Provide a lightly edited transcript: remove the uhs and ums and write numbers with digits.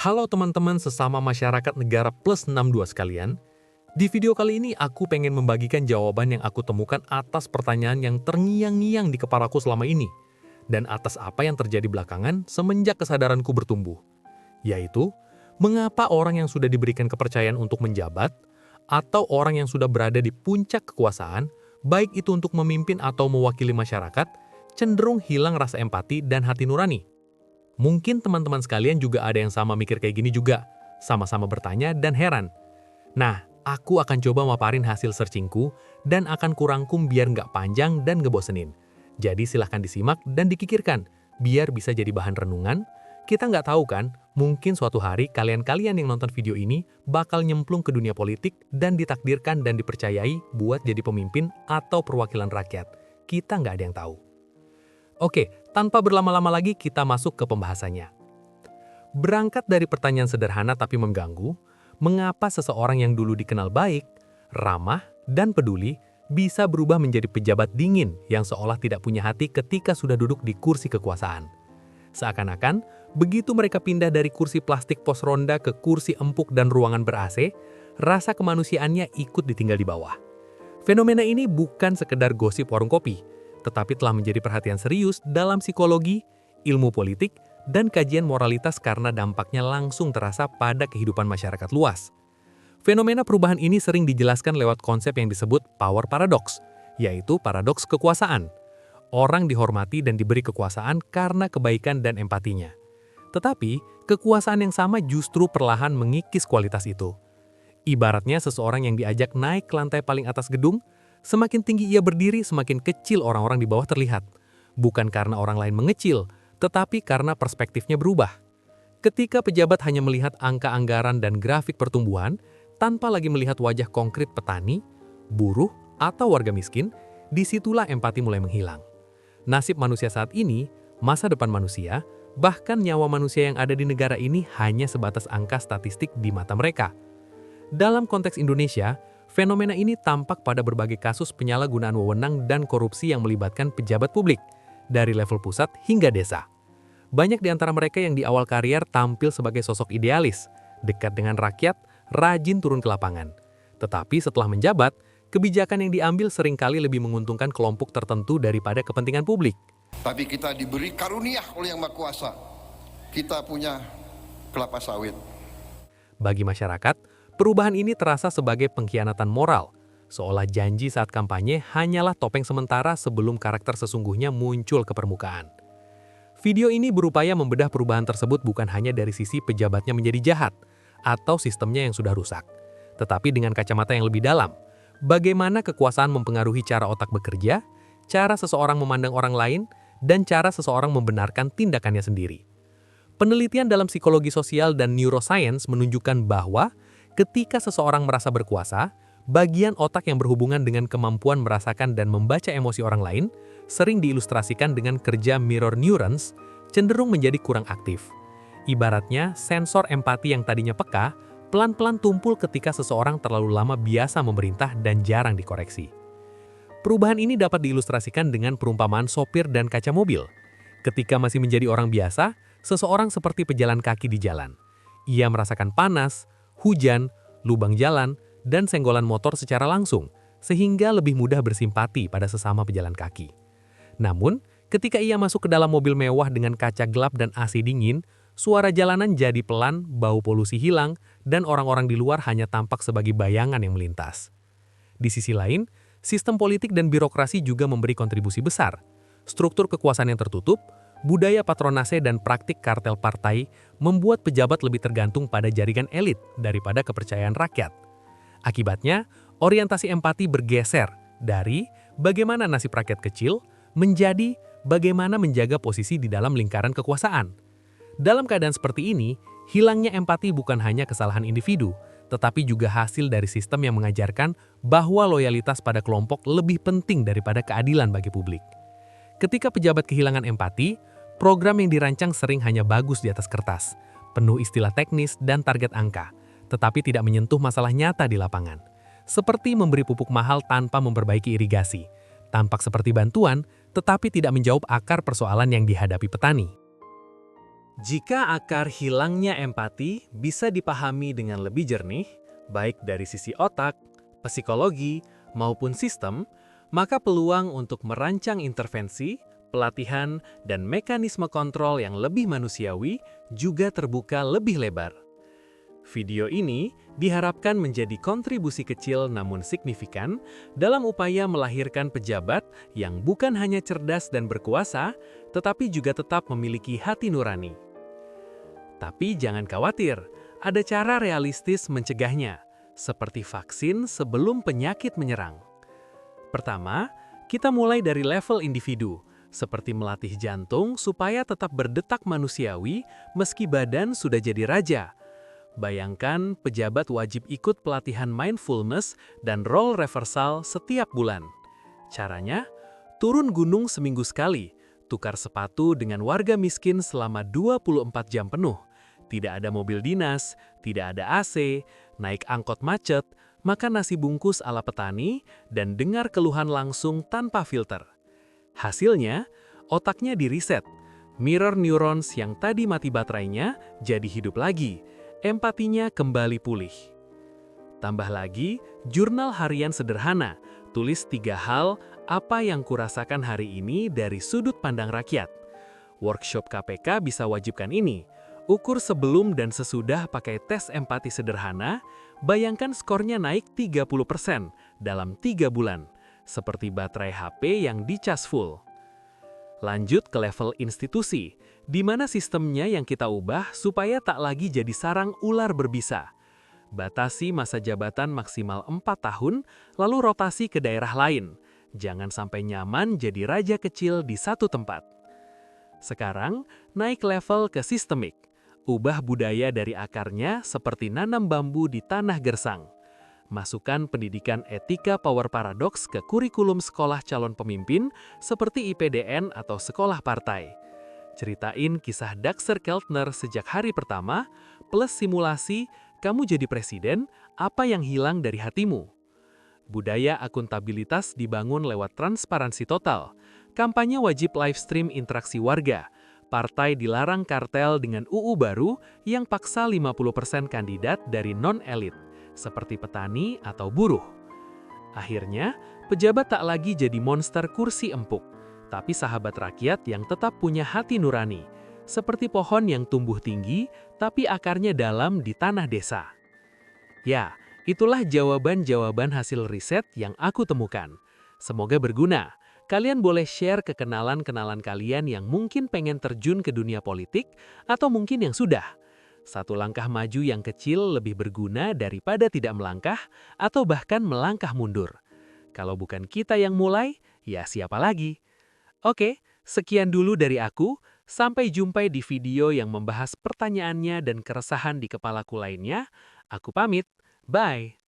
Halo teman-teman sesama masyarakat negara plus 62 sekalian. Di video kali ini aku pengen membagikan jawaban yang aku temukan atas pertanyaan yang terngiang-ngiang di kepalaku selama ini. Dan atas apa yang terjadi belakangan semenjak kesadaranku bertumbuh. Yaitu, mengapa orang yang sudah diberikan kepercayaan untuk menjabat, atau orang yang sudah berada di puncak kekuasaan, baik itu untuk memimpin atau mewakili masyarakat, cenderung hilang rasa empati dan hati nurani. Mungkin teman-teman sekalian juga ada yang sama mikir kayak gini juga, sama-sama bertanya dan heran. Nah, aku akan coba maparin hasil searchingku dan akan kurangkum biar nggak panjang dan ngebosenin. Jadi silahkan disimak dan dikikirkan, biar bisa jadi bahan renungan. Kita nggak tahu kan, mungkin suatu hari kalian-kalian yang nonton video ini bakal nyemplung ke dunia politik dan ditakdirkan dan dipercayai buat jadi pemimpin atau perwakilan rakyat. Kita nggak ada yang tahu. Oke, tanpa berlama-lama lagi kita masuk ke pembahasannya. Berangkat dari pertanyaan sederhana tapi mengganggu, mengapa seseorang yang dulu dikenal baik, ramah, dan peduli bisa berubah menjadi pejabat dingin yang seolah tidak punya hati ketika sudah duduk di kursi kekuasaan? Seakan-akan, begitu mereka pindah dari kursi plastik pos ronda ke kursi empuk dan ruangan ber-AC, rasa kemanusiaannya ikut ditinggal di bawah. Fenomena ini bukan sekedar gosip warung kopi, tetapi telah menjadi perhatian serius dalam psikologi, ilmu politik, dan kajian moralitas karena dampaknya langsung terasa pada kehidupan masyarakat luas. Fenomena perubahan ini sering dijelaskan lewat konsep yang disebut power paradox, yaitu paradoks kekuasaan. Orang dihormati dan diberi kekuasaan karena kebaikan dan empatinya. Tetapi, kekuasaan yang sama justru perlahan mengikis kualitas itu. Ibaratnya seseorang yang diajak naik ke lantai paling atas gedung, semakin tinggi ia berdiri, semakin kecil orang-orang di bawah terlihat. Bukan karena orang lain mengecil, tetapi karena perspektifnya berubah. Ketika pejabat hanya melihat angka anggaran dan grafik pertumbuhan, tanpa lagi melihat wajah konkret petani, buruh, atau warga miskin, disitulah empati mulai menghilang. Nasib manusia saat ini, masa depan manusia, bahkan nyawa manusia yang ada di negara ini hanya sebatas angka statistik di mata mereka. Dalam konteks Indonesia, fenomena ini tampak pada berbagai kasus penyalahgunaan wewenang dan korupsi yang melibatkan pejabat publik, dari level pusat hingga desa. Banyak di antara mereka yang di awal karier tampil sebagai sosok idealis, dekat dengan rakyat, rajin turun ke lapangan. Tetapi setelah menjabat, kebijakan yang diambil seringkali lebih menguntungkan kelompok tertentu daripada kepentingan publik. Tapi kita diberi karunia oleh Yang Maha Kuasa. Kita punya kelapa sawit. Bagi masyarakat, perubahan ini terasa sebagai pengkhianatan moral, seolah janji saat kampanye hanyalah topeng sementara sebelum karakter sesungguhnya muncul ke permukaan. Video ini berupaya membedah perubahan tersebut bukan hanya dari sisi pejabatnya menjadi jahat, atau sistemnya yang sudah rusak, tetapi dengan kacamata yang lebih dalam. Bagaimana kekuasaan mempengaruhi cara otak bekerja, cara seseorang memandang orang lain, dan cara seseorang membenarkan tindakannya sendiri. Penelitian dalam psikologi sosial dan neuroscience menunjukkan bahwa ketika seseorang merasa berkuasa, bagian otak yang berhubungan dengan kemampuan merasakan dan membaca emosi orang lain, sering diilustrasikan dengan kerja mirror neurons, cenderung menjadi kurang aktif. Ibaratnya, sensor empati yang tadinya peka, pelan-pelan tumpul ketika seseorang terlalu lama biasa memerintah dan jarang dikoreksi. Perubahan ini dapat diilustrasikan dengan perumpamaan sopir dan kaca mobil. Ketika masih menjadi orang biasa, seseorang seperti pejalan kaki di jalan. Ia merasakan panas, hujan, lubang jalan, dan senggolan motor secara langsung, sehingga lebih mudah bersimpati pada sesama pejalan kaki. Namun, ketika ia masuk ke dalam mobil mewah dengan kaca gelap dan AC dingin, suara jalanan jadi pelan, bau polusi hilang, dan orang-orang di luar hanya tampak sebagai bayangan yang melintas. Di sisi lain, sistem politik dan birokrasi juga memberi kontribusi besar. Struktur kekuasaan yang tertutup, budaya patronase dan praktik kartel partai membuat pejabat lebih tergantung pada jaringan elit daripada kepercayaan rakyat. Akibatnya, orientasi empati bergeser dari bagaimana nasib rakyat kecil menjadi bagaimana menjaga posisi di dalam lingkaran kekuasaan. Dalam keadaan seperti ini, hilangnya empati bukan hanya kesalahan individu, tetapi juga hasil dari sistem yang mengajarkan bahwa loyalitas pada kelompok lebih penting daripada keadilan bagi publik. Ketika pejabat kehilangan empati, program yang dirancang sering hanya bagus di atas kertas, penuh istilah teknis dan target angka, tetapi tidak menyentuh masalah nyata di lapangan. Seperti memberi pupuk mahal tanpa memperbaiki irigasi. Tampak seperti bantuan, tetapi tidak menjawab akar persoalan yang dihadapi petani. Jika akar hilangnya empati bisa dipahami dengan lebih jernih, baik dari sisi otak, psikologi, maupun sistem, maka peluang untuk merancang intervensi, pelatihan, dan mekanisme kontrol yang lebih manusiawi juga terbuka lebih lebar. Video ini diharapkan menjadi kontribusi kecil namun signifikan dalam upaya melahirkan pejabat yang bukan hanya cerdas dan berkuasa, tetapi juga tetap memiliki hati nurani. Tapi jangan khawatir, ada cara realistis mencegahnya, seperti vaksin sebelum penyakit menyerang. Pertama, kita mulai dari level individu, seperti melatih jantung supaya tetap berdetak manusiawi meski badan sudah jadi raja. Bayangkan pejabat wajib ikut pelatihan mindfulness dan role reversal setiap bulan. Caranya, turun gunung seminggu sekali, tukar sepatu dengan warga miskin selama 24 jam penuh. Tidak ada mobil dinas, tidak ada AC, naik angkot macet, makan nasi bungkus ala petani, dan dengar keluhan langsung tanpa filter. Hasilnya, otaknya diriset. Mirror neurons yang tadi mati baterainya jadi hidup lagi. Empatinya kembali pulih. Tambah lagi, jurnal harian sederhana. Tulis 3 hal apa yang kurasakan hari ini dari sudut pandang rakyat. Workshop KPK bisa wajibkan ini. Ukur sebelum dan sesudah pakai tes empati sederhana, bayangkan skornya naik 30% dalam 3 bulan. Seperti baterai HP yang dicas full. Lanjut ke level institusi, di mana sistemnya yang kita ubah supaya tak lagi jadi sarang ular berbisa. Batasi masa jabatan maksimal 4 tahun, lalu rotasi ke daerah lain. Jangan sampai nyaman jadi raja kecil di satu tempat. Sekarang, naik level ke sistemik. Ubah budaya dari akarnya seperti nanam bambu di tanah gersang. Masukkan pendidikan etika power paradox ke kurikulum sekolah calon pemimpin seperti IPDN atau sekolah partai. Ceritain kisah Daxter Keltner sejak hari pertama, plus simulasi, kamu jadi presiden, apa yang hilang dari hatimu? Budaya akuntabilitas dibangun lewat transparansi total. Kampanye wajib live stream interaksi warga. Partai dilarang kartel dengan UU baru yang paksa 50% kandidat dari non-elit, seperti petani atau buruh. Akhirnya, pejabat tak lagi jadi monster kursi empuk, tapi sahabat rakyat yang tetap punya hati nurani, seperti pohon yang tumbuh tinggi tapi akarnya dalam di tanah desa. Ya, itulah jawaban-jawaban hasil riset yang aku temukan. Semoga berguna. Kalian boleh share ke kenalan-kenalan kalian yang mungkin pengen terjun ke dunia politik atau mungkin yang sudah. Satu langkah maju yang kecil lebih berguna daripada tidak melangkah atau bahkan melangkah mundur. Kalau bukan kita yang mulai, ya siapa lagi? Oke, sekian dulu dari aku. Sampai jumpa di video yang membahas pertanyaannya dan keresahan di kepalaku lainnya. Aku pamit. Bye.